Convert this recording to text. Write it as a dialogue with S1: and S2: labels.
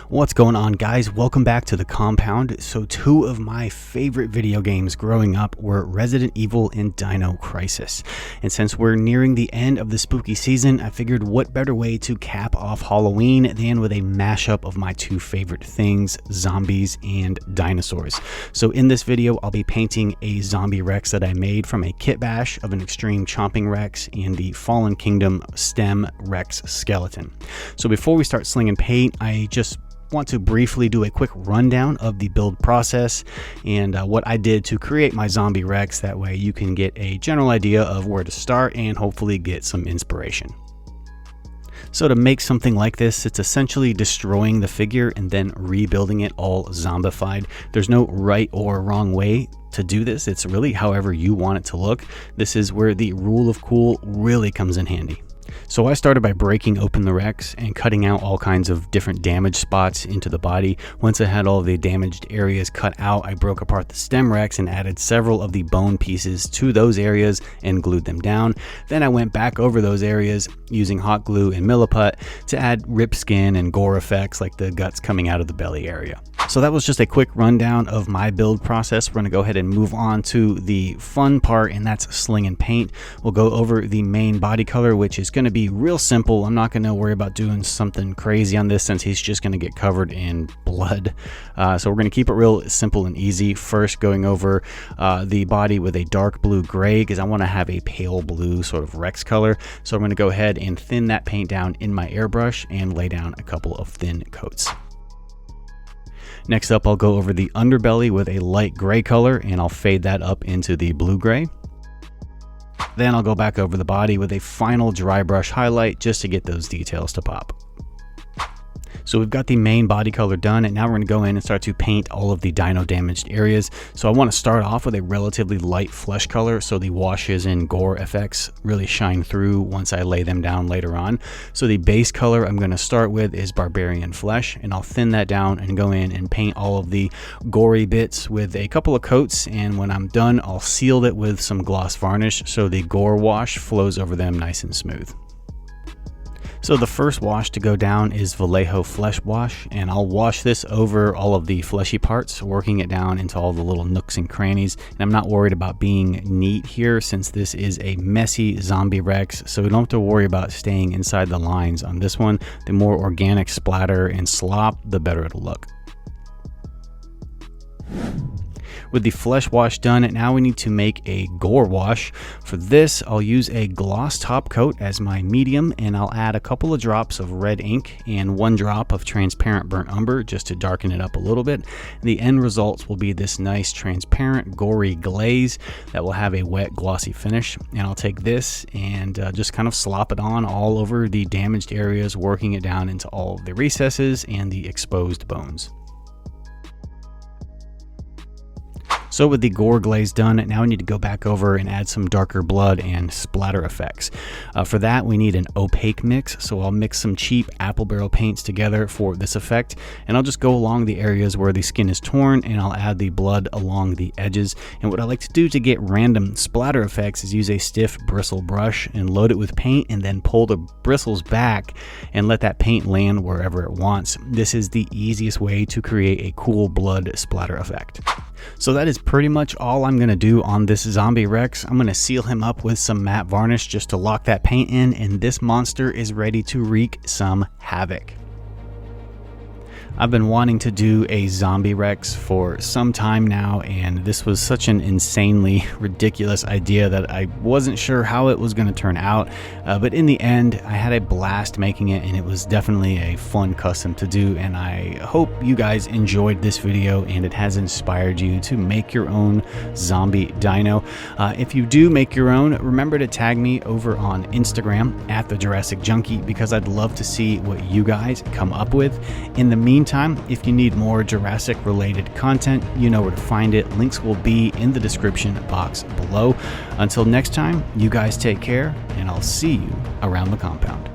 S1: What's going on, guys? Welcome back to the compound. So two of my favorite video games growing up were Resident Evil and Dino Crisis. And since we're nearing the end of the spooky season, I figured what better way to cap off Halloween than with a mashup of my two favorite things, zombies and dinosaurs. So in this video, I'll be painting a zombie Rex that I made from a kit bash of an extreme chomping Rex and the Fallen Kingdom stem Rex skeleton. So before we start slinging paint, I just want to briefly do a quick rundown of the build process and what I did to create my zombie Rex. That way you can get a general idea of where to start and hopefully get some inspiration. So to make something like this, it's essentially destroying the figure and then rebuilding it all zombified. There's no right or wrong way to do this. It's really however you want it to look. This is where the rule of cool really comes in handy. So I started by breaking open the Rex and cutting out all kinds of different damage spots into the body. Once I had all the damaged areas cut out, I broke apart the stem Rex and added several of the bone pieces to those areas and glued them down. Then I went back over those areas using hot glue and Milliput to add rip skin and gore effects like the guts coming out of the belly area. So that was just a quick rundown of my build process. We're going to go ahead and move on to the fun part, and that's sling and paint. We'll go over the main body color, which is going to be real simple. I'm not going to worry about doing something crazy on this since he's just going to get covered in blood. So we're going to keep it real simple and easy. First, going over the body with a dark blue gray because I want to have a pale blue sort of Rex color. So I'm going to go ahead and thin that paint down in my airbrush and lay down a couple of thin coats. Next up, I'll go over the underbelly with a light gray color and I'll fade that up into the blue gray. Then I'll go back over the body with a final dry brush highlight just to get those details to pop. So we've got the main body color done, and now we're going to go in and start to paint all of the dino damaged areas. So I want to start off with a relatively light flesh color so the washes and gore effects really shine through once I lay them down later on. So the base color I'm going to start with is Barbarian Flesh, and I'll thin that down and go in and paint all of the gory bits with a couple of coats, and when I'm done I'll seal it with some gloss varnish so the gore wash flows over them nice and smooth. So the first wash to go down is Vallejo Flesh Wash, and I'll wash this over all of the fleshy parts, working it down into all the little nooks and crannies. And I'm not worried about being neat here since this is a messy zombie Rex, so we don't have to worry about staying inside the lines on this one. The more organic splatter and slop, the better it'll look. With the flesh wash done, now we need to make a gore wash. For this, I'll use a gloss top coat as my medium, and I'll add a couple of drops of red ink and 1 drop of transparent burnt umber just to darken it up a little bit. The end results will be this nice transparent gory glaze that will have a wet glossy finish. And I'll take this and just kind of slop it on all over the damaged areas, working it down into all of the recesses and the exposed bones. So with the gore glaze done, now we need to go back over and add some darker blood and splatter effects. For that, we need an opaque mix, so I'll mix some cheap apple barrel paints together for this effect, and I'll just go along the areas where the skin is torn, and I'll add the blood along the edges. And what I like to do to get random splatter effects is use a stiff bristle brush and load it with paint, and then pull the bristles back and let that paint land wherever it wants. This is the easiest way to create a cool blood splatter effect. So that is pretty much all I'm going to do on this zombie Rex. I'm going to seal him up with some matte varnish just to lock that paint in, and this monster is ready to wreak some havoc. I've been wanting to do a zombie Rex for some time now, and this was such an insanely ridiculous idea that I wasn't sure how it was going to turn out, but in the end I had a blast making it, and it was definitely a fun custom to do, and I hope you guys enjoyed this video and it has inspired you to make your own zombie dino. If you do make your own, remember to tag me over on Instagram at The Jurassic Junkie, because I'd love to see what you guys come up with. In the meantime, if you need more Jurassic related content, you know where to find it. Links will be in the description box below. Until next time, you guys take care, and I'll see you around the compound.